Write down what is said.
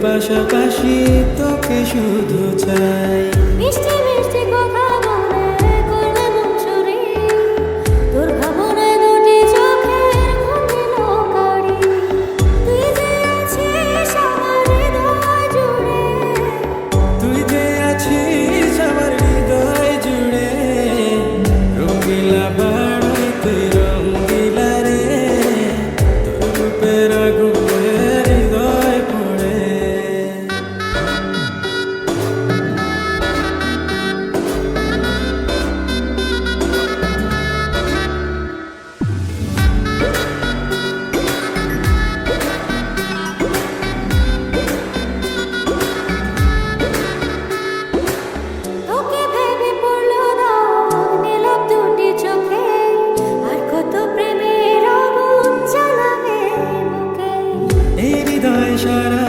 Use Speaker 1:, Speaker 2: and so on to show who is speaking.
Speaker 1: পাশাপাশি তোকে শুধু চাই।
Speaker 2: মিষ্টি মিষ্টি কথা বলে করলে মন চুরি, তোর ভাবনায় দুটি চোখের ঘুমিল কারি। তুই যে আছিস আমার হৃদয় জুড়ে,
Speaker 1: তুই যে আছিস আমার হৃদয় জুড়ে, রঙিলা বাড়িতে রঙিলা রে, তোর রূপের আগুনে হৃদয় পড়ে।
Speaker 2: তোকে ভেবে পড়লো দাগ নীলাভ দুটি চোখে, আর কত প্রেমের আগুন জ্বালাবে বুকে।
Speaker 1: এই হৃদয় সারা